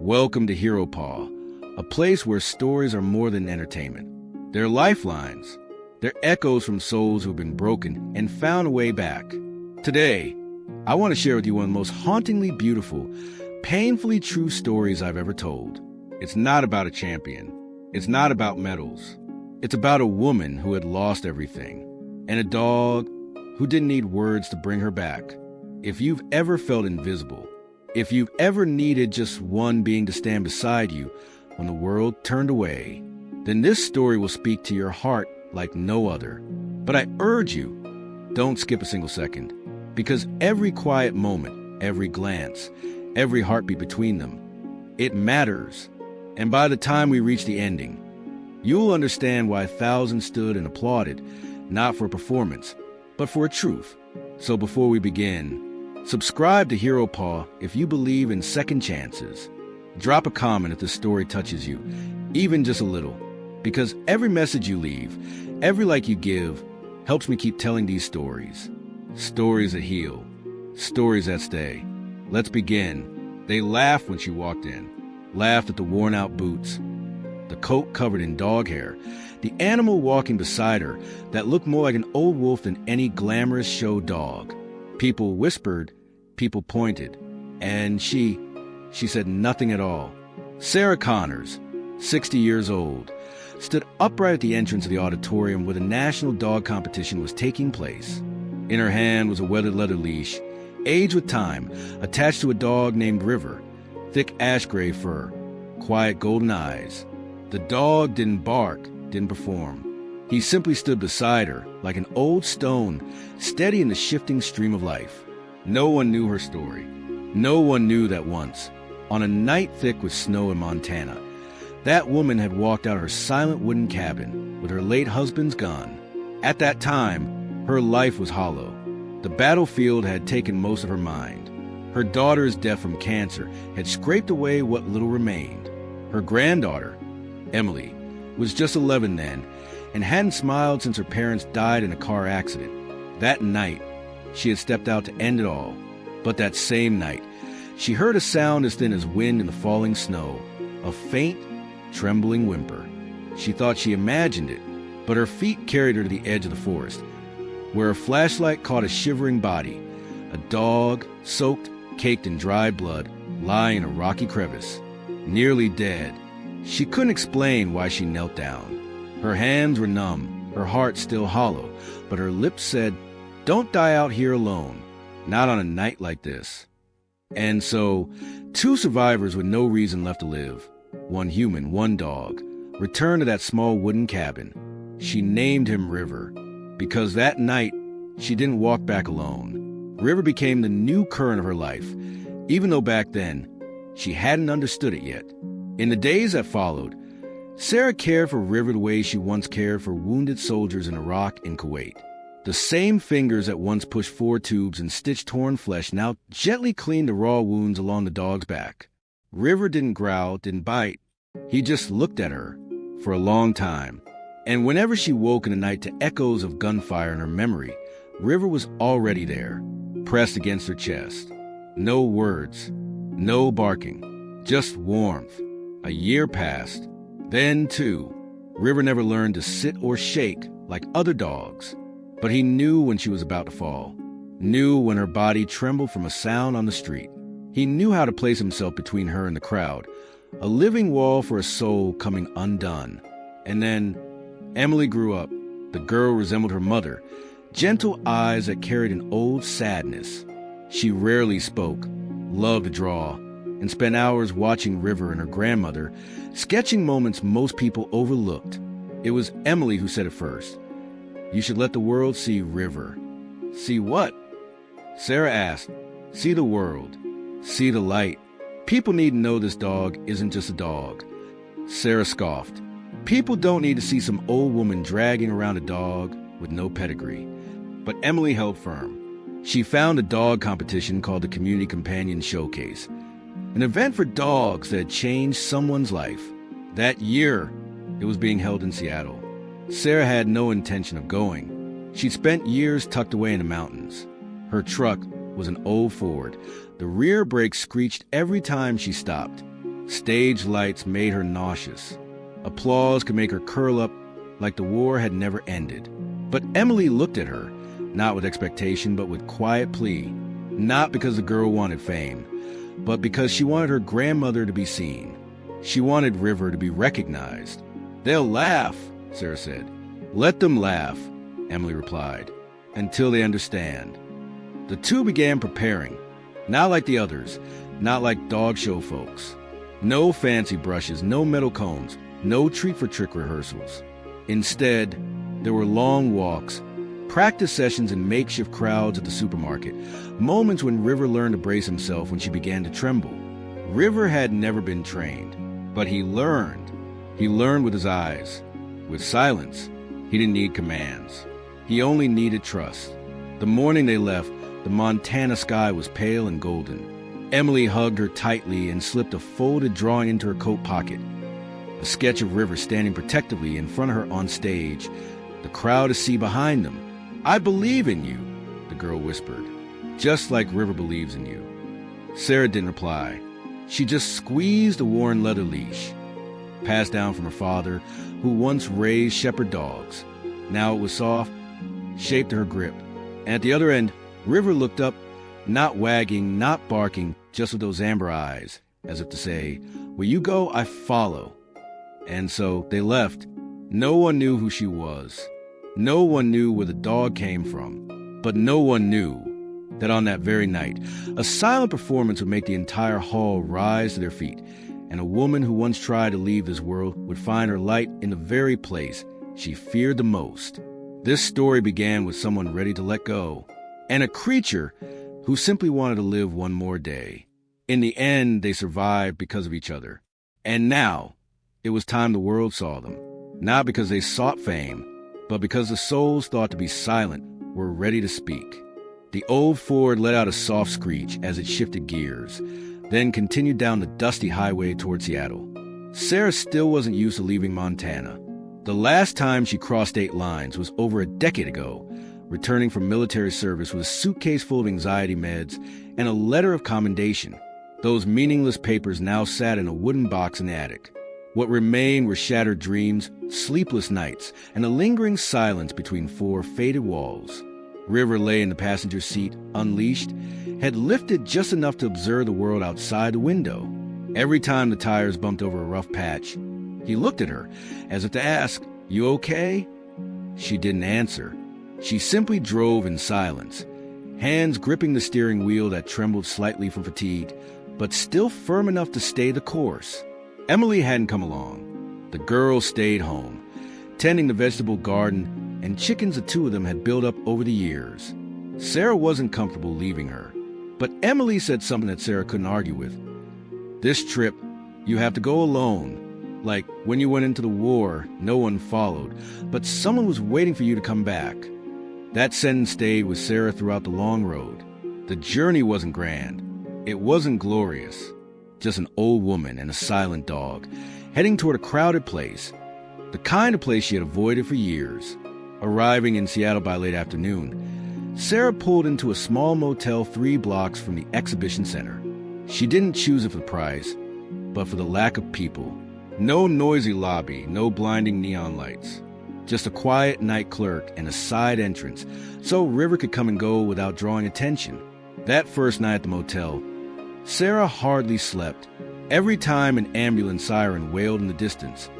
Welcome to HeroPaw, a place where stories are more than entertainment. They're lifelines. They're echoes from souls who've been broken and found a way back. Today, I want to share with you one of the most hauntingly beautiful, painfully true stories I've ever told. It's not about a champion. It's not about medals. It's about a woman who had lost everything, and a dog who didn't need words to bring her back. If you've ever felt invisible, if you've ever needed just one being to stand beside you when the world turned away, then this story will speak to your heart like no other. But I urge you, don't skip a single second, because every quiet moment, every glance, every heartbeat between them, it matters. And by the time we reach the ending, you'll understand why thousands stood and applauded, not for a performance, but for a truth. So before we begin, subscribe to HeroPaw if you believe in second chances. Drop a comment if this story touches you, even just a little, because every message you leave, every like you give, helps me keep telling these stories. Stories that heal, stories that stay. Let's begin. They laughed when she walked in, laughed at the worn-out boots, the coat covered in dog hair, the animal walking beside her that looked more like an old wolf than any glamorous show dog. People whispered, people pointed, and she said nothing at all. Sarah Connors, 60 years old, stood upright at the entrance of the auditorium where the national dog competition was taking place. In her hand was a weathered leather leash, aged with time, attached to a dog named River, thick ash gray fur, quiet golden eyes. The dog didn't bark, didn't perform. He simply stood beside her like an old stone, steady in the shifting stream of life. No one knew her story. No one knew that once, on a night thick with snow in Montana, that woman had walked out her silent wooden cabin with her late husband's gun. At that time, her life was hollow. The battlefield had taken most of her mind. Her daughter's death from cancer had scraped away what little remained. Her granddaughter, Emily, was just 11 then and hadn't smiled since her parents died in a car accident. That night, she had stepped out to end it all. But that same night, she heard a sound as thin as wind in the falling snow, a faint, trembling whimper. She thought she imagined it, but her feet carried her to the edge of the forest, where a flashlight caught a shivering body, a dog, soaked, caked in dry blood, lying in a rocky crevice, nearly dead. She couldn't explain why she knelt down. Her hands were numb, her heart still hollow, but her lips said, "Don't die out here alone, not on a night like this." And so, two survivors with no reason left to live, one human, one dog, returned to that small wooden cabin. She named him River, because that night, she didn't walk back alone. River became the new current of her life, even though back then, she hadn't understood it yet. In the days that followed, Sarah cared for River the way she once cared for wounded soldiers in Iraq and Kuwait. The same fingers that once pushed 4 tubes and stitched torn flesh now gently cleaned the raw wounds along the dog's back. River didn't growl, didn't bite. He just looked at her for a long time. And whenever she woke in the night to echoes of gunfire in her memory, River was already there, pressed against her chest. No words, no barking, just warmth. A year passed. Then, too, River never learned to sit or shake like other dogs. But he knew when she was about to fall, knew when her body trembled from a sound on the street. He knew how to place himself between her and the crowd, a living wall for a soul coming undone. And then Emily grew up. The girl resembled her mother, gentle eyes that carried an old sadness. She rarely spoke, loved to draw, and spent hours watching River and her grandmother, sketching moments most people overlooked. It was Emily who said it first. "You should let the world see River." "See what?" Sarah asked. "See the world. See the light. People need to know this dog isn't just a dog." Sarah scoffed. "People don't need to see some old woman dragging around a dog with no pedigree." But Emily held firm. She found a dog competition called the Community Companion Showcase, an event for dogs that had changed someone's life. That year, it was being held in Seattle. Sarah had no intention of going. She'd spent years tucked away in the mountains. Her truck was an old Ford. The rear brakes screeched every time she stopped. Stage lights made her nauseous. Applause could make her curl up like the war had never ended. But Emily looked at her, not with expectation, but with quiet plea. Not because the girl wanted fame, but because she wanted her grandmother to be seen. She wanted River to be recognized. "They'll laugh," Sarah said. "Let them laugh," Emily replied, "until they understand." The two began preparing, not like the others, not like dog show folks. No fancy brushes, no metal cones, no treat-for-trick rehearsals. Instead, there were long walks, practice sessions in makeshift crowds at the supermarket, moments when River learned to brace himself when she began to tremble. River had never been trained, but he learned. He learned with his eyes. With silence, he didn't need commands. He only needed trust. The morning they left, the Montana sky was pale and golden. Emily hugged her tightly and slipped a folded drawing into her coat pocket. A sketch of River standing protectively in front of her on stage, the crowd to see behind them. "I believe in you," the girl whispered, "just like River believes in you." Sarah didn't reply. She just squeezed a worn leather leash, passed down from her father, who once raised shepherd dogs. Now it was soft, shaped to her grip. And at the other end, River looked up, not wagging, not barking, just with those amber eyes, as if to say, "Where you go, I follow." And so they left. No one knew who she was. No one knew where the dog came from. But no one knew that on that very night, a silent performance would make the entire hall rise to their feet, and a woman who once tried to leave this world would find her light in the very place she feared the most. This story began with someone ready to let go, and a creature who simply wanted to live one more day. In the end, they survived because of each other. And now, it was time the world saw them, not because they sought fame, but because the souls thought to be silent were ready to speak. The old Ford let out a soft screech as it shifted gears, then continued down the dusty highway toward Seattle. Sarah still wasn't used to leaving Montana. The last time she crossed state lines was over a decade ago, returning from military service with a suitcase full of anxiety meds and a letter of commendation. Those meaningless papers now sat in a wooden box in the attic. What remained were shattered dreams, sleepless nights, and a lingering silence between four faded walls. River lay in the passenger seat, unleashed, had lifted just enough to observe the world outside the window. Every time the tires bumped over a rough patch, he looked at her, as if to ask, "You okay?" She didn't answer. She simply drove in silence, hands gripping the steering wheel that trembled slightly from fatigue, but still firm enough to stay the course. Emily hadn't come along. The girls stayed home, tending the vegetable garden and chickens the two of them had built up over the years. Sarah wasn't comfortable leaving her, but Emily said something that Sarah couldn't argue with. "This trip, you have to go alone. Like when you went into the war, no one followed, but someone was waiting for you to come back." That sentence stayed with Sarah throughout the long road. The journey wasn't grand. It wasn't glorious. Just an old woman and a silent dog, heading toward a crowded place, the kind of place she had avoided for years. Arriving in Seattle by late afternoon, Sarah pulled into a small motel 3 blocks from the exhibition center. She didn't choose it for the price, but for the lack of people. No noisy lobby, no blinding neon lights. Just a quiet night clerk and a side entrance, so River could come and go without drawing attention. That first night at the motel, Sarah hardly slept. Every time an ambulance siren wailed in the distance,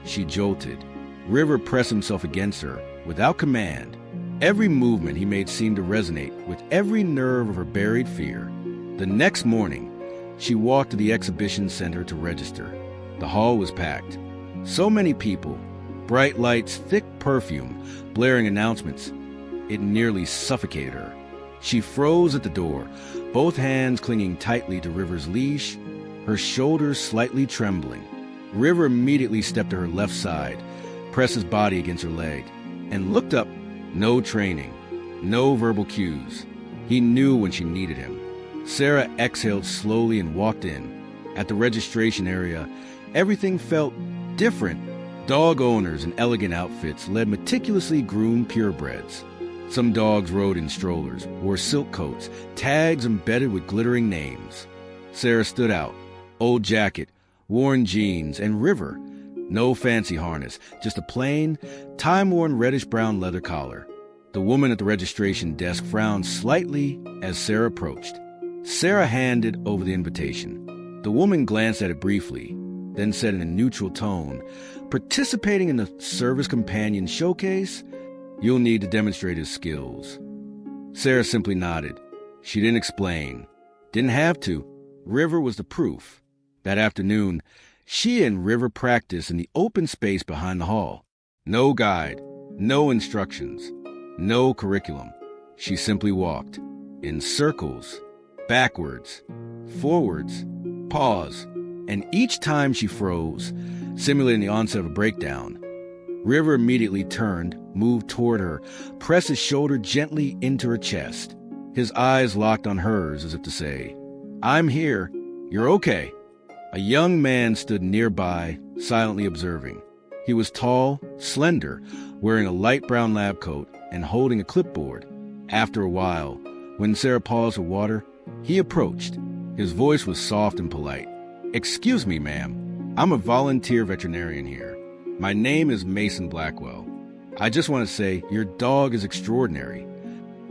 she jolted. River pressed himself against her, without command. Every movement he made seemed to resonate with every nerve of her buried fear. The next morning, she walked to the exhibition center to register. The hall was packed. So many people, bright lights, thick perfume, blaring announcements. It nearly suffocated her. She froze at the door, both hands clinging tightly to River's leash, her shoulders slightly trembling. River immediately stepped to her left side, pressed his body against her leg, and looked up. No training, no verbal cues. He knew when she needed him. Sarah exhaled slowly and walked in. At the registration area, everything felt different. Dog owners in elegant outfits led meticulously groomed purebreds. Some dogs rode in strollers, wore silk coats, tags embedded with glittering names. Sarah stood out. Old jacket, worn jeans, and River. No fancy harness, just a plain, time-worn reddish-brown leather collar. The woman at the registration desk frowned slightly as Sarah approached. Sarah handed over the invitation. The woman glanced at it briefly, then said in a neutral tone, "Participating in the Service Companion Showcase? You'll need to demonstrate his skills." Sarah simply nodded. She didn't explain. Didn't have to. River was the proof. That afternoon, she and River practiced in the open space behind the hall. No guide, no instructions, no curriculum. She simply walked, in circles, backwards, forwards, pause, and each time she froze, simulating the onset of a breakdown. River immediately turned, moved toward her, pressed his shoulder gently into her chest. His eyes locked on hers as if to say, "I'm here. You're okay." A young man stood nearby, silently observing. He was tall, slender, wearing a light brown lab coat and holding a clipboard. After a while, when Sarah paused for water, he approached. His voice was soft and polite. "Excuse me, ma'am. I'm a volunteer veterinarian here. My name is Mason Blackwell. I just want to say your dog is extraordinary."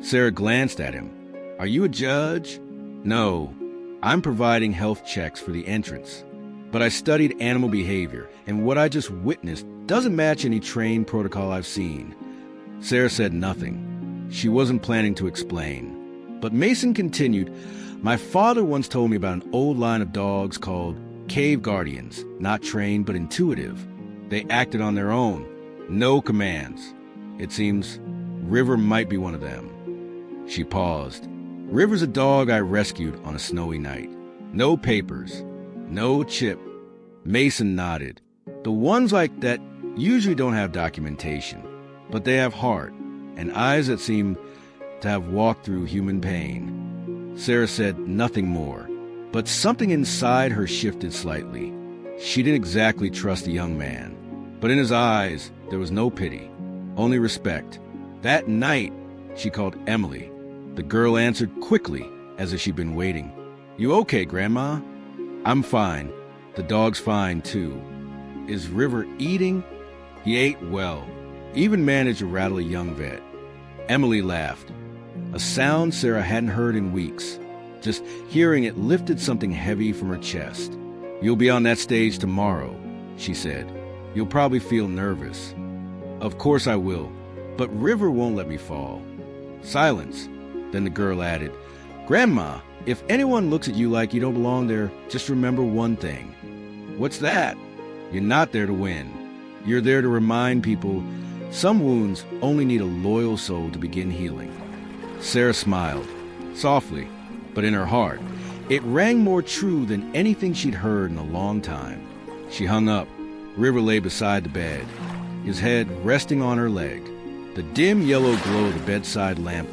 Sarah glanced at him. "Are you a judge?" "No. I'm providing health checks for the entrance. But I studied animal behavior, and what I just witnessed doesn't match any trained protocol I've seen." Sarah said nothing. She wasn't planning to explain. But Mason continued, "My father once told me about an old line of dogs called cave guardians, not trained but intuitive. They acted on their own, no commands. It seems River might be one of them." She paused. "River's a dog I rescued on a snowy night. No papers, no chip." Mason nodded. "The ones like that usually don't have documentation, but they have heart and eyes that seem to have walked through human pain." Sarah said nothing more, but something inside her shifted slightly. She didn't exactly trust the young man, but in his eyes there was no pity, only respect. That night, she called Emily. The girl answered quickly, as if she'd been waiting. "You okay, Grandma?" "I'm fine. The dog's fine, too." "Is River eating?" "He ate well. Even managed to rattle a young vet." Emily laughed. A sound Sarah hadn't heard in weeks. Just hearing it lifted something heavy from her chest. "You'll be on that stage tomorrow," she said. "You'll probably feel nervous." "Of course I will, but River won't let me fall." Silence. Then the girl added, "Grandma, if anyone looks at you like you don't belong there, just remember one thing." "What's that?" "You're not there to win. You're there to remind people some wounds only need a loyal soul to begin healing." Sarah smiled, softly, but in her heart, it rang more true than anything she'd heard in a long time. She hung up. River lay beside the bed, his head resting on her leg. The dim yellow glow of the bedside lamp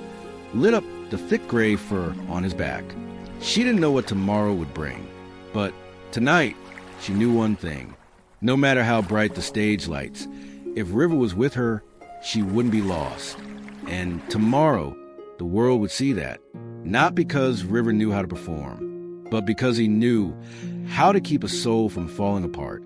lit up the thick gray fur on his back. She didn't know what tomorrow would bring, but tonight she knew one thing. No matter how bright the stage lights, if River was with her, she wouldn't be lost. And tomorrow, the world would see that. Not because River knew how to perform, but because he knew how to keep a soul from falling apart.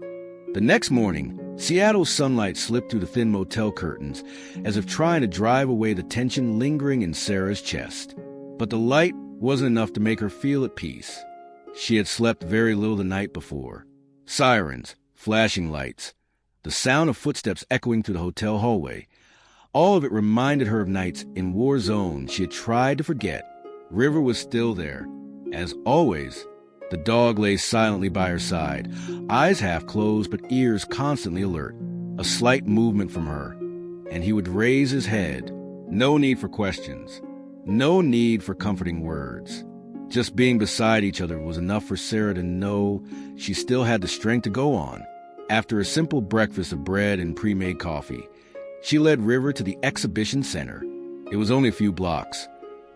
The next morning, Seattle's sunlight slipped through the thin motel curtains as if trying to drive away the tension lingering in Sarah's chest. But the light wasn't enough to make her feel at peace. She had slept very little the night before. Sirens, flashing lights, the sound of footsteps echoing through the hotel hallway. All of it reminded her of nights in war zones she had tried to forget. River was still there. As always, the dog lay silently by her side, eyes half closed but ears constantly alert. A slight movement from her, and he would raise his head. No need for questions. No need for comforting words. Just being beside each other was enough for Sarah to know she still had the strength to go on. After a simple breakfast of bread and pre-made coffee, she led River to the exhibition center. It was only a few blocks,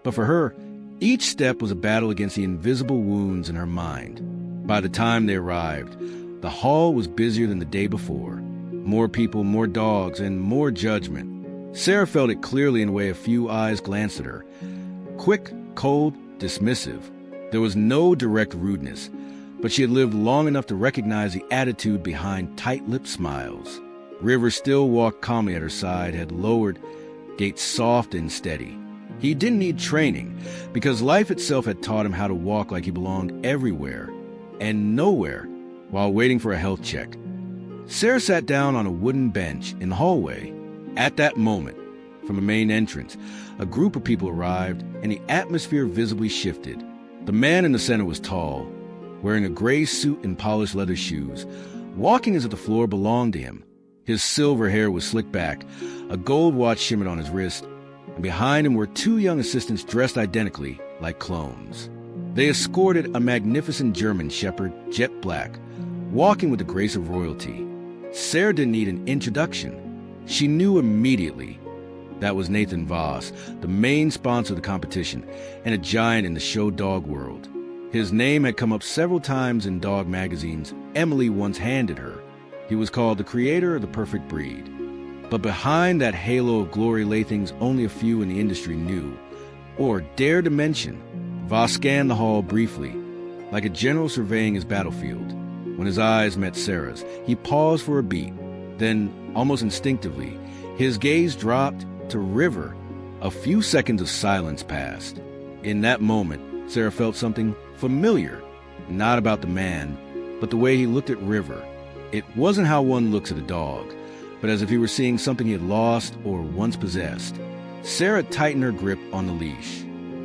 but for her, each step was a battle against the invisible wounds in her mind. By the time they arrived, the hall was busier than the day before. More people, more dogs, and more judgment. Sarah felt it clearly in the way a few eyes glanced at her. Quick, cold, dismissive. There was no direct rudeness, but she had lived long enough to recognize the attitude behind tight-lipped smiles. River still walked calmly at her side, head lowered, gait soft and steady. He didn't need training, because life itself had taught him how to walk like he belonged everywhere and nowhere while waiting for a health check. Sarah sat down on a wooden bench in the hallway. At that moment, from the main entrance, a group of people arrived, and the atmosphere visibly shifted. The man in the center was tall, wearing a gray suit and polished leather shoes, walking as if the floor belonged to him. His silver hair was slicked back, a gold watch shimmered on his wrist, and behind him were two young assistants dressed identically like clones. They escorted a magnificent German shepherd, jet black, walking with the grace of royalty. Sarah didn't need an introduction. She knew immediately. That was Nathan Voss, the main sponsor of the competition, and a giant in the show dog world. His name had come up several times in dog magazines Emily once handed her. He was called the creator of the perfect breed. But behind that halo of glory lay things only a few in the industry knew, or dared to mention. Voss scanned the hall briefly, like a general surveying his battlefield. When his eyes met Sarah's, he paused for a beat. Then, almost instinctively, his gaze dropped to River. A few seconds of silence passed. In that moment, Sarah felt something familiar, not about the man, but the way he looked at River. It wasn't how one looks at a dog, but as if he were seeing something he had lost or once possessed. Sarah tightened her grip on the leash.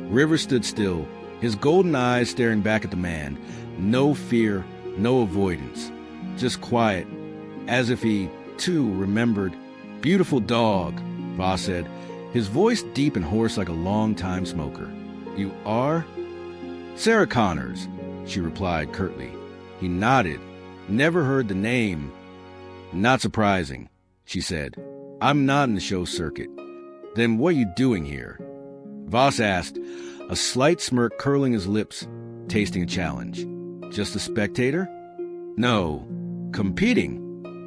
River stood still, his golden eyes staring back at the man. No fear, no avoidance, just quiet, as if he, too, remembered. "Beautiful dog," Voss said, his voice deep and hoarse like a long-time smoker. "You are?" "Sarah Connors," she replied curtly. He nodded. "Never heard the name." "Not surprising," she said. "I'm not in the show circuit." "Then what are you doing here?" Voss asked, a slight smirk curling his lips, tasting a challenge. "Just a spectator?" "No, competing."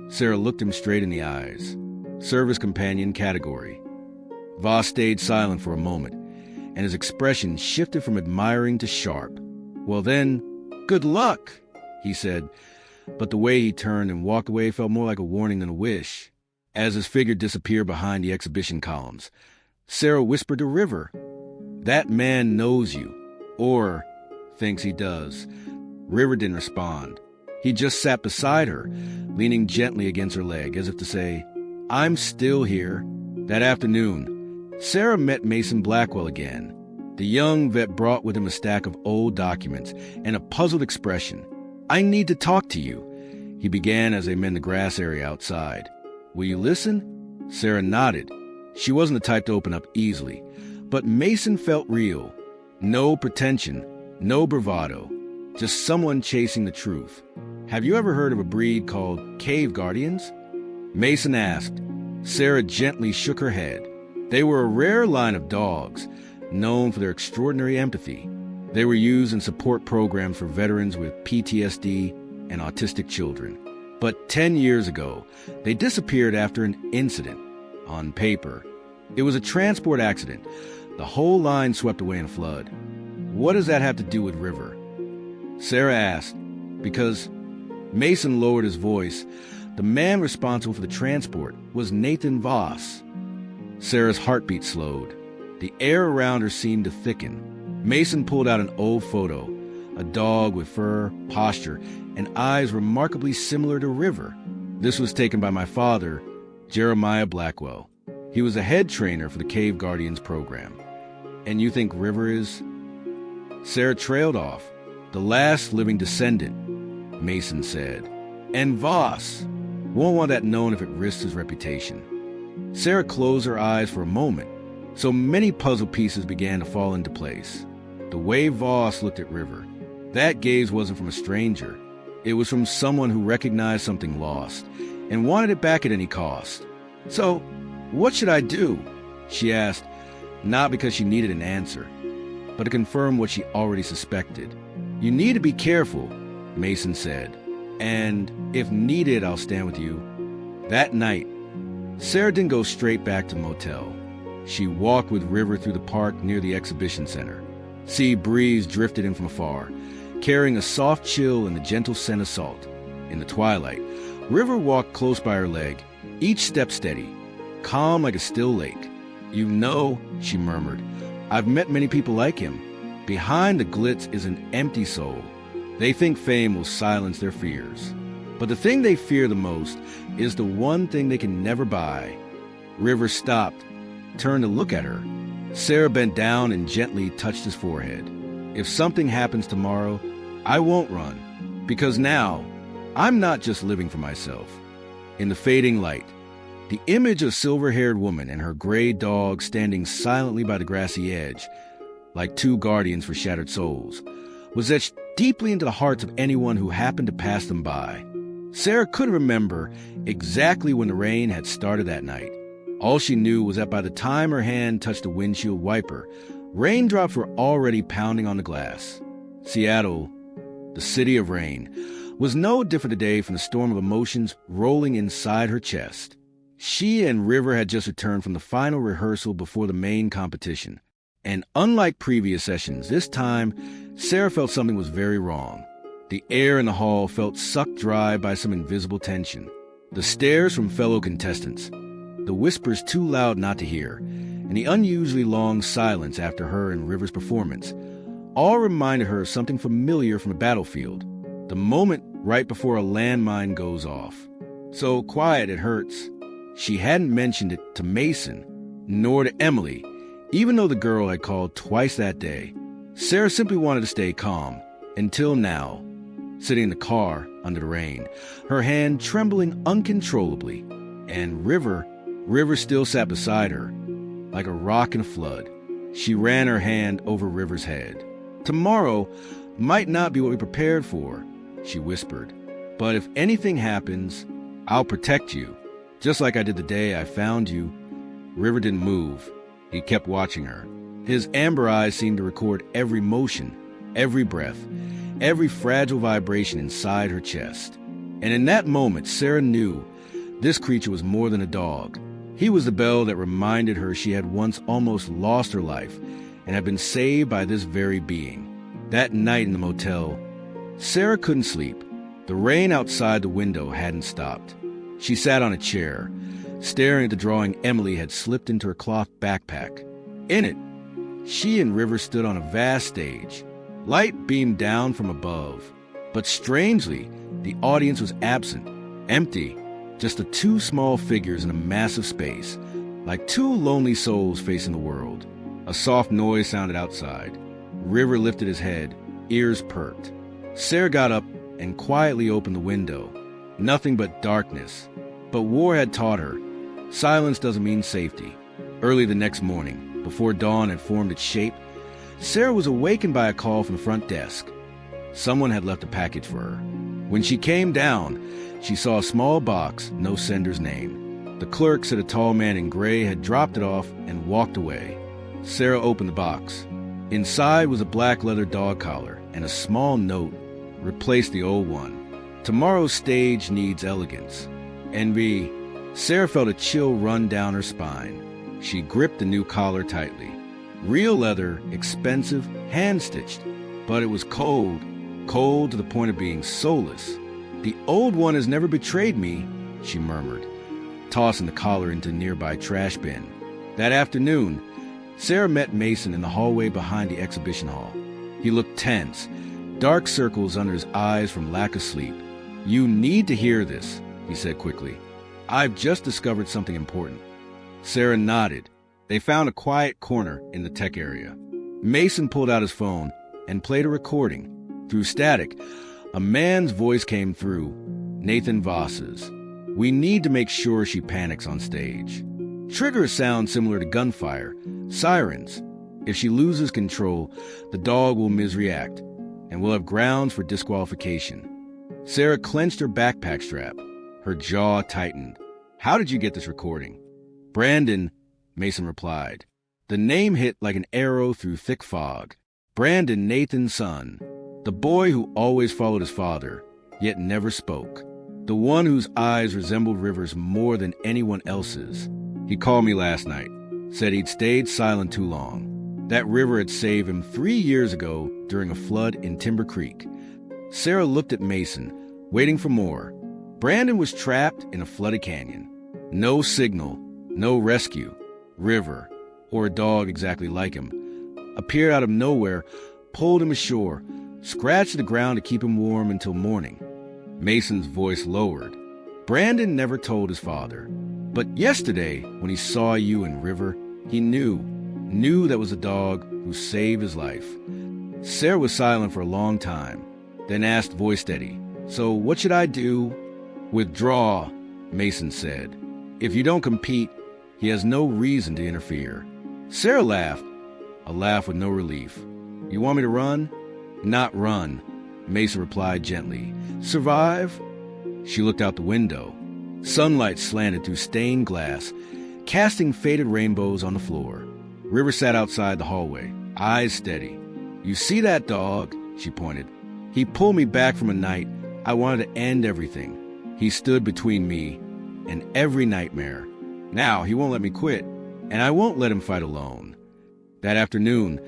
Sarah looked him straight in the eyes. "Service companion category." Voss stayed silent for a moment, and his expression shifted from admiring to sharp. "Well then, good luck," he said, but the way he turned and walked away felt more like a warning than a wish. As his figure disappeared behind the exhibition columns, Sarah whispered to River, "That man knows you, or thinks he does." River didn't respond. He just sat beside her, leaning gently against her leg, as if to say, "I'm still here." That afternoon, Sarah met Mason Blackwell again. The young vet brought with him a stack of old documents and a puzzled expression. "I need to talk to you," he began as they met in the grass area outside. "Will you listen?" Sarah nodded. She wasn't the type to open up easily, but Mason felt real. No pretension, no bravado, just someone chasing the truth. "Have you ever heard of a breed called cave guardians?" Mason asked. Sarah gently shook her head. They were a rare line of dogs, known for their extraordinary empathy. They were used in support programs for veterans with PTSD and autistic children. But 10 years ago, they disappeared after an incident. On paper, it was a transport accident. The whole line swept away in a flood. "What does that have to do with River?" Sarah asked. "Because," Mason lowered his voice, "the man responsible for the transport was Nathan Voss." Sarah's heartbeat slowed. The air around her seemed to thicken. Mason pulled out an old photo, a dog with fur, posture, and eyes remarkably similar to River. "This was taken by my father, Jeremiah Blackwell. He was a head trainer for the Cave Guardians program." "And you think River is?" Sarah trailed off. "The last living descendant," Mason said. "And Voss won't want that known if it risks his reputation." Sarah closed her eyes for a moment. So many puzzle pieces began to fall into place. The way Voss looked at River, that gaze wasn't from a stranger. It was from someone who recognized something lost and wanted it back at any cost. "So, what should I do?" she asked, not because she needed an answer, but to confirm what she already suspected. "You need to be careful," Mason said, "and if needed, I'll stand with you." That night, Sarah didn't go straight back to the motel. She walked with River through the park near the exhibition center. Sea breeze drifted in from afar, carrying a soft chill and the gentle scent of salt. In the twilight, River walked close by her leg, each step steady, calm like a still lake. "You know," she murmured, "I've met many people like him. Behind the glitz is an empty soul. They think fame will silence their fears. But the thing they fear the most is the one thing they can never buy." River stopped, turned to look at her. Sarah bent down and gently touched his forehead. "If something happens tomorrow, I won't run, because now I'm not just living for myself." In the fading light, the image of a silver-haired woman and her gray dog standing silently by the grassy edge, like two guardians for shattered souls, was etched deeply into the hearts of anyone who happened to pass them by. Sarah couldn't remember exactly when the rain had started that night. All she knew was that by the time her hand touched the windshield wiper, raindrops were already pounding on the glass. Seattle, the city of rain, was no different today from the storm of emotions rolling inside her chest. She and River had just returned from the final rehearsal before the main competition. And unlike previous sessions, this time, Sarah felt something was very wrong. The air in the hall felt sucked dry by some invisible tension. The stares from fellow contestants, the whispers too loud not to hear, and the unusually long silence after her and River's performance, all reminded her of something familiar from the battlefield. The moment right before a landmine goes off. So quiet it hurts. She hadn't mentioned it to Mason, nor to Emily, even though the girl had called twice that day. Sarah simply wanted to stay calm, until now. Sitting in the car under the rain, her hand trembling uncontrollably, and River still sat beside her, like a rock in a flood. She ran her hand over River's head. "Tomorrow might not be what we prepared for," she whispered. "But if anything happens, I'll protect you, just like I did the day I found you." River didn't move. He kept watching her. His amber eyes seemed to record every motion, every breath, every fragile vibration inside her chest. And in that moment, Sarah knew this creature was more than a dog. He was the bell that reminded her she had once almost lost her life and had been saved by this very being. That night in the motel, Sarah couldn't sleep. The rain outside the window hadn't stopped. She sat on a chair, staring at the drawing Emily had slipped into her cloth backpack. In it, she and River stood on a vast stage. Light beamed down from above, but strangely, the audience was absent, empty, just the two small figures in a massive space, like two lonely souls facing the world. A soft noise sounded outside. River lifted his head, ears perked. Sarah got up and quietly opened the window. Nothing but darkness. But war had taught her, silence doesn't mean safety. Early the next morning, before dawn had formed its shape, Sarah was awakened by a call from the front desk. Someone had left a package for her. When she came down, she saw a small box, no sender's name. The clerk said a tall man in gray had dropped it off and walked away. Sarah opened the box. Inside was a black leather dog collar and a small note. Replace the old one. Tomorrow's stage needs elegance. Envy. Sarah felt a chill run down her spine. She gripped the new collar tightly. Real leather, expensive, hand-stitched. But it was cold, cold to the point of being soulless. "The old one has never betrayed me," she murmured, tossing the collar into a nearby trash bin. That afternoon, Sarah met Mason in the hallway behind the exhibition hall. He looked tense, dark circles under his eyes from lack of sleep. "You need to hear this," he said quickly. "I've just discovered something important." Sarah nodded. They found a quiet corner in the tech area. Mason pulled out his phone and played a recording. Through static, a man's voice came through, Nathan Voss's. "We need to make sure she panics on stage. Triggers sound similar to gunfire, sirens. If she loses control, the dog will misreact, and we'll have grounds for disqualification." Sarah clenched her backpack strap. Her jaw tightened. "How did you get this recording?" "Brandon," Mason replied. The name hit like an arrow through thick fog. Brandon, Nathan's son. The boy who always followed his father, yet never spoke. The one whose eyes resembled River's more than anyone else's. "He called me last night. Said he'd stayed silent too long. That river had saved him 3 years ago during a flood in Timber Creek. Sarah looked at Mason, waiting for more. Brandon was trapped in a flooded canyon. No signal, no rescue. River, or a dog exactly like him, appeared out of nowhere, pulled him ashore, scratched the ground to keep him warm until morning. Mason's voice lowered. Brandon never told his father. But yesterday, when he saw you in River, he knew that was the dog who saved his life. Sarah was silent for a long time, then asked, voice steady, "So what should I do?" "Withdraw," Mason said. "If you don't compete, he has no reason to interfere." Sarah laughed, a laugh with no relief. "You want me to run?" "Not run," Mason replied gently. "Survive?" She looked out the window. Sunlight slanted through stained glass, casting faded rainbows on the floor. River sat outside the hallway, eyes steady. "You see that dog?" she pointed. "He pulled me back from a night I wanted to end everything. He stood between me and every nightmare. Now he won't let me quit, and I won't let him fight alone." That afternoon,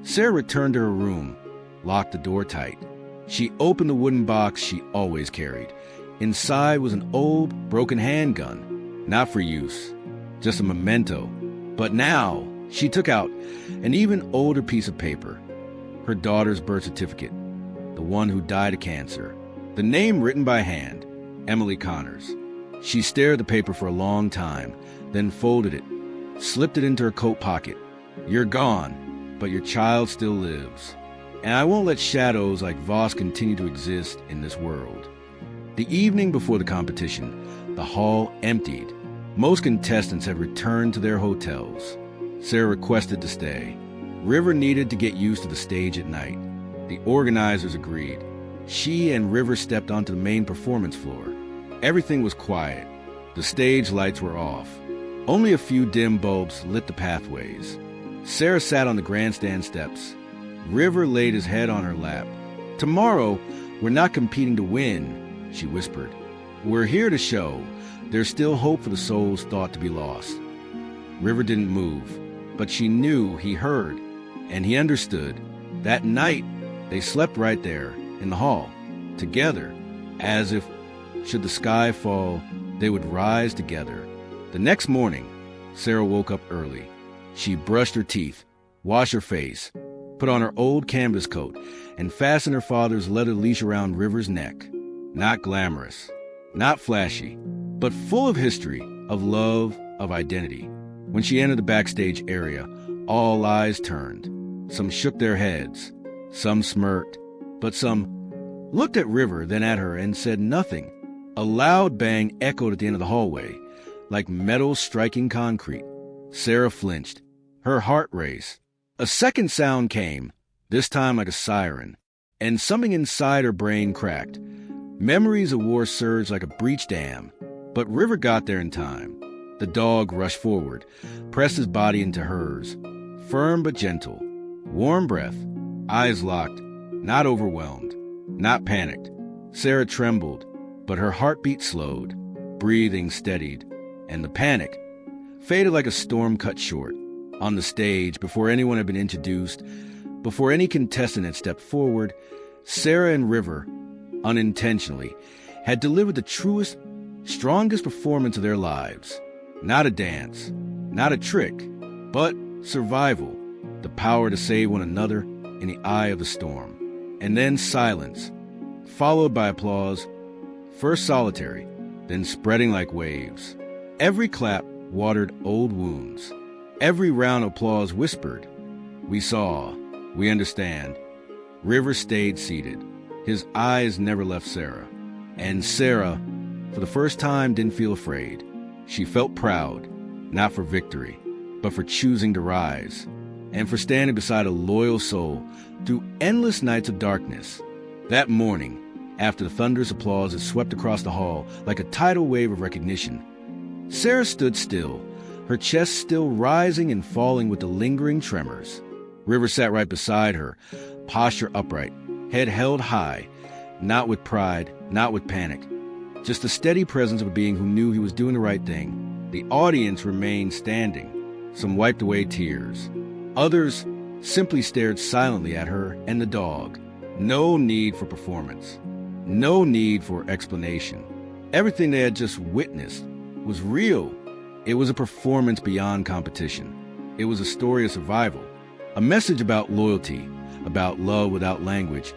Sarah returned to her room, locked the door tight. She opened the wooden box she always carried. Inside was an old, broken handgun, not for use, just a memento. But now she took out an even older piece of paper, her daughter's birth certificate, the one who died of cancer, the name written by hand, Emily Connors. She stared at the paper for a long time, then folded it, slipped it into her coat pocket. "You're gone, but your child still lives. And I won't let shadows like Voss continue to exist in this world." The evening before the competition, the hall emptied. Most contestants had returned to their hotels. Sarah requested to stay. River needed to get used to the stage at night. The organizers agreed. She and River stepped onto the main performance floor. Everything was quiet. The stage lights were off. Only a few dim bulbs lit the pathways. Sarah sat on the grandstand steps. River laid his head on her lap. "Tomorrow, we're not competing to win," she whispered. "We're here to show there's still hope for the souls thought to be lost." River didn't move, but she knew he heard, and he understood. That night, they slept right there in the hall, together, as if, should the sky fall, they would rise together. The next morning, Sarah woke up early. She brushed her teeth, washed her face, put on her old canvas coat, and fastened her father's leather leash around River's neck. Not glamorous, not flashy, but full of history, of love, of identity. When she entered the backstage area, all eyes turned. Some shook their heads, some smirked, but some looked at River, then at her, and said nothing. A loud bang echoed at the end of the hallway, like metal striking concrete. Sarah flinched. Her heart raced. A second sound came, this time like a siren, and something inside her brain cracked. Memories of war surged like a breached dam, but River got there in time. The dog rushed forward, pressed his body into hers, firm but gentle. Warm breath, eyes locked, not overwhelmed, not panicked. Sarah trembled, but her heartbeat slowed, breathing steadied, and the panic faded like a storm cut short. On the stage, before anyone had been introduced, before any contestant had stepped forward, Sarah and River, unintentionally, had delivered the truest, strongest performance of their lives. Not a dance, not a trick, but survival, the power to save one another in the eye of the storm. And then silence, followed by applause, first solitary, then spreading like waves. Every clap watered old wounds. Every round of applause whispered, "We saw, we understand." River stayed seated. His eyes never left Sarah. And Sarah, for the first time, didn't feel afraid. She felt proud, not for victory, but for choosing to rise, and for standing beside a loyal soul through endless nights of darkness. That morning, after the thunderous applause had swept across the hall like a tidal wave of recognition, Sarah stood still, her chest still rising and falling with the lingering tremors. River sat right beside her, posture upright, head held high, not with pride, not with panic, just the steady presence of a being who knew he was doing the right thing. The audience remained standing. Some wiped away tears. Others simply stared silently at her and the dog. No need for performance. No need for explanation. Everything they had just witnessed was real. It was a performance beyond competition. It was a story of survival, a message about loyalty, about love without language,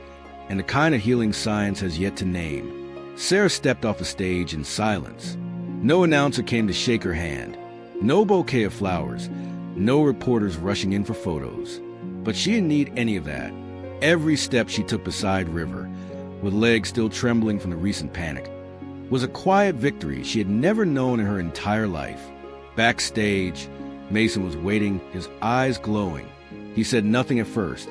and the kind of healing science has yet to name. Sarah stepped off the stage in silence. No announcer came to shake her hand. No bouquet of flowers. No reporters rushing in for photos. But she didn't need any of that. Every step she took beside River, with legs still trembling from the recent panic, was a quiet victory she had never known in her entire life. Backstage, Mason was waiting, his eyes glowing. He said nothing at first,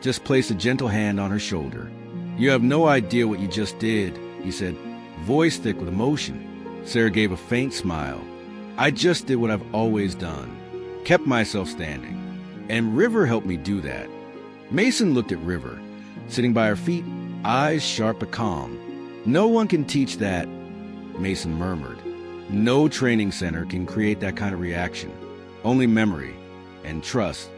just placed a gentle hand on her shoulder. "You have no idea what you just did," he said, voice thick with emotion. Sarah gave a faint smile. "I just did what I've always done, kept myself standing. And River helped me do that." Mason looked at River, sitting by her feet, eyes sharp but calm. "No one can teach that," Mason murmured. "No training center can create that kind of reaction. Only memory and trust."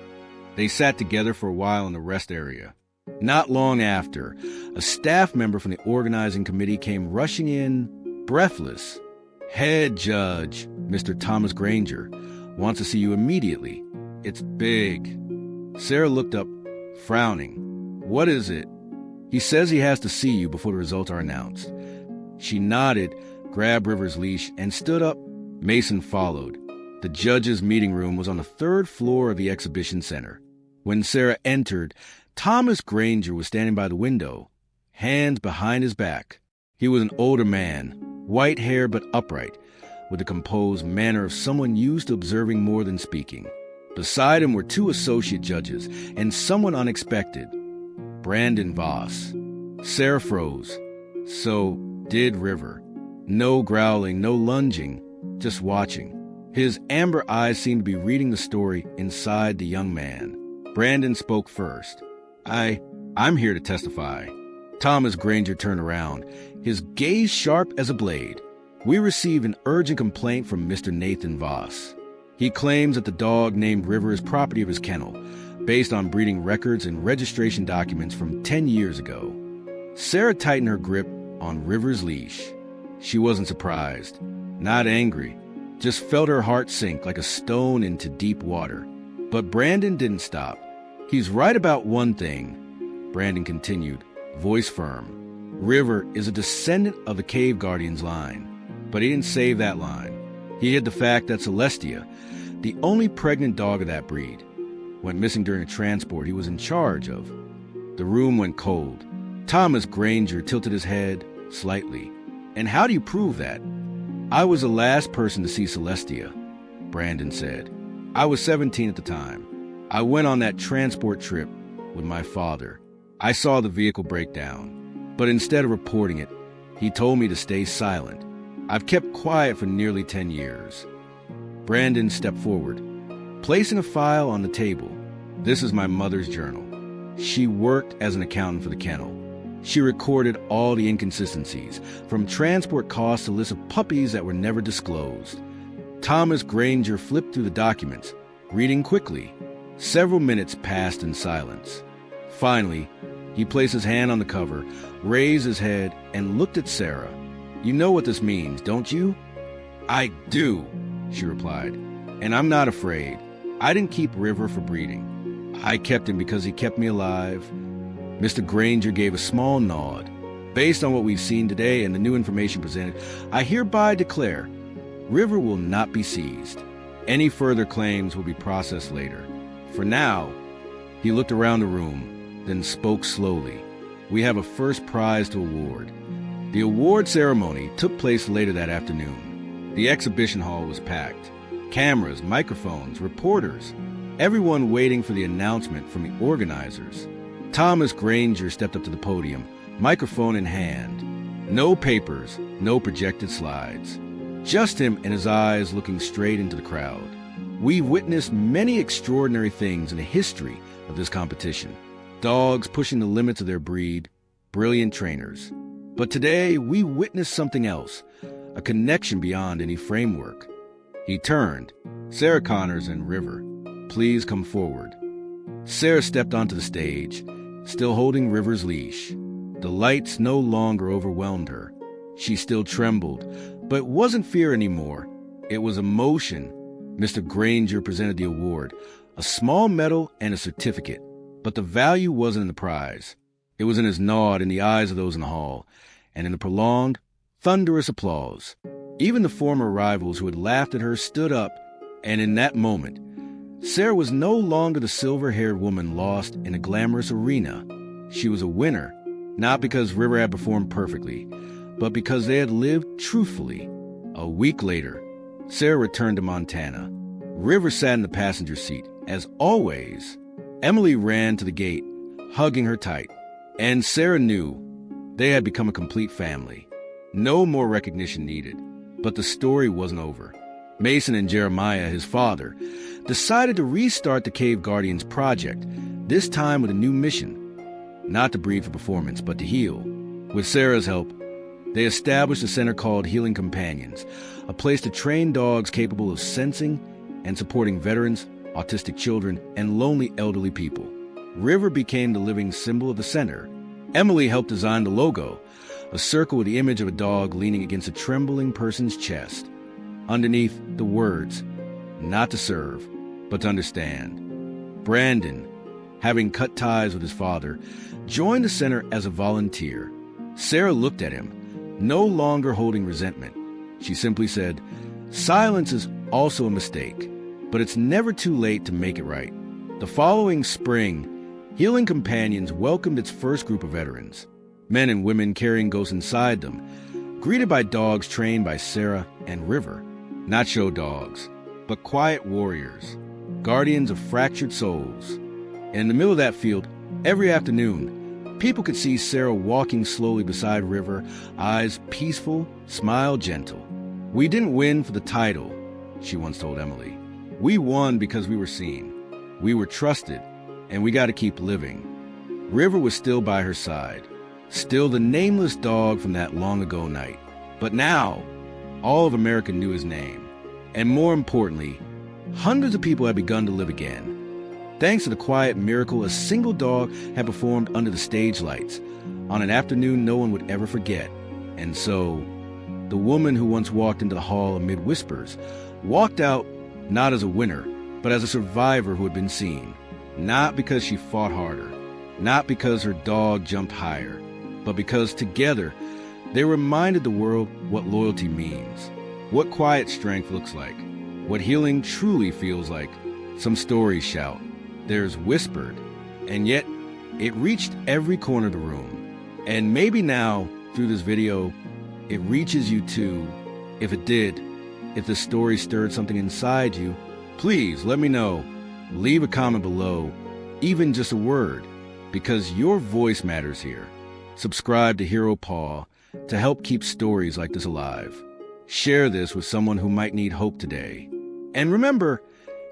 They sat together for a while in the rest area. Not long after, a staff member from the organizing committee came rushing in, breathless. "Head judge, Mr. Thomas Granger, wants to see you immediately. It's big." Sarah looked up, frowning. "What is it?" "He says he has to see you before the results are announced." She nodded, grabbed River's leash, and stood up. Mason followed. The judge's meeting room was on the third floor of the exhibition center. When Sarah entered, Thomas Granger was standing by the window, hands behind his back. He was an older man, white hair but upright, with the composed manner of someone used to observing more than speaking. Beside him were two associate judges and someone unexpected, Brandon Voss. Sarah froze. So did River. No growling, no lunging, just watching. His amber eyes seemed to be reading the story inside the young man. Brandon spoke first. I'm here to testify." Thomas Granger turned around, his gaze sharp as a blade. "We received an urgent complaint from Mr. Nathan Voss. He claims that the dog named River is property of his kennel, based on breeding records and registration documents from 10 years ago." Sarah tightened her grip on River's leash. She wasn't surprised, not angry, just felt her heart sink like a stone into deep water. But Brandon didn't stop. "He's right about one thing," Brandon continued, voice firm. "River is a descendant of the Cave Guardians line. But he didn't save that line. He hid the fact that Celestia, the only pregnant dog of that breed, went missing during a transport he was in charge of." The room went cold. Thomas Granger tilted his head slightly. "And how do you prove that?" "I was the last person to see Celestia," Brandon said. "I was 17 at the time. I went on that transport trip with my father. I saw the vehicle break down. But instead of reporting it, he told me to stay silent. I've kept quiet for nearly 10 years. Brandon stepped forward, placing a file on the table. "This is my mother's journal. She worked as an accountant for the kennel. She recorded all the inconsistencies, from transport costs to lists of puppies that were never disclosed." Thomas Granger flipped through the documents, reading quickly. Several minutes passed in silence. Finally, he placed his hand on the cover, raised his head, and looked at Sarah. "You know what this means, don't you?" "I do," she replied. "And I'm not afraid. I didn't keep River for breeding. I kept him because he kept me alive." Mr. Granger gave a small nod. "Based on what we've seen today and the new information presented, I hereby declare River will not be seized. Any further claims will be processed later. For now," he looked around the room, then spoke slowly, "we have a first prize to award." The award ceremony took place later that afternoon. The exhibition hall was packed. Cameras, microphones, reporters, everyone waiting for the announcement from the organizers. Thomas Granger stepped up to the podium, microphone in hand. No papers, no projected slides. Just him and his eyes looking straight into the crowd. "We've witnessed many extraordinary things in the history of this competition. Dogs pushing the limits of their breed, brilliant trainers. But today, we witnessed something else, a connection beyond any framework." He turned. "Sarah Connors and River, please come forward." Sarah stepped onto the stage, still holding River's leash. The lights no longer overwhelmed her. She still trembled, but it wasn't fear anymore. It was emotion. Mr. Granger presented the award, a small medal and a certificate. But the value wasn't in the prize. It was in his nod in the eyes of those in the hall, and in the prolonged, thunderous applause. Even the former rivals who had laughed at her stood up, and in that moment, Sarah was no longer the silver-haired woman lost in a glamorous arena. She was a winner, not because River had performed perfectly, but because they had lived truthfully. A week later, Sarah returned to Montana. River sat in the passenger seat. As always, Emily ran to the gate, hugging her tight. And Sarah knew they had become a complete family. No more recognition needed. But the story wasn't over. Mason and Jeremiah, his father, decided to restart the Cave Guardians project, this time with a new mission. Not to breed for performance, but to heal. With Sarah's help, they established a center called Healing Companions, a place to train dogs capable of sensing and supporting veterans, autistic children, and lonely elderly people. River became the living symbol of the center. Emily helped design the logo, a circle with the image of a dog leaning against a trembling person's chest. Underneath, the words, not to serve, but to understand. Brandon, having cut ties with his father, joined the center as a volunteer. Sarah looked at him, no longer holding resentment. She simply said, silence is also a mistake, but it's never too late to make it right. The following spring, Healing Companions welcomed its first group of veterans, men and women carrying ghosts inside them, greeted by dogs trained by Sarah and River. Not show dogs, but quiet warriors, guardians of fractured souls. And in the middle of that field, every afternoon, people could see Sarah walking slowly beside River, eyes peaceful, smile gentle. We didn't win for the title, she once told Emily. We won because we were seen. We were trusted, and we got to keep living. River was still by her side, still the nameless dog from that long-ago night. But now, all of America knew his name. And more importantly, hundreds of people had begun to live again. Thanks to the quiet miracle, a single dog had performed under the stage lights on an afternoon no one would ever forget. And so, the woman who once walked into the hall amid whispers walked out not as a winner, but as a survivor who had been seen. Not because she fought harder, not because her dog jumped higher, but because together they reminded the world what loyalty means, what quiet strength looks like, what healing truly feels like. Some stories shout, there's whispered, and yet it reached every corner of the room. And maybe now, through this video, it reaches you too. If it did, if the story stirred something inside you, please let me know. Leave a comment below, even just a word, because your voice matters here. Subscribe to HeroPaws to help keep stories like this alive. Share this with someone who might need hope today. And remember,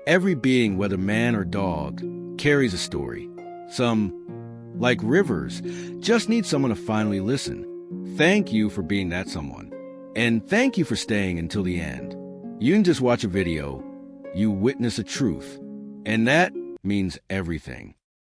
every being, whether man or dog, carries a story. Some, like Rivers, just need someone to finally listen. Thank you for being that someone. And thank you for staying until the end. You didn't just watch a video, you witness a truth. And that means everything.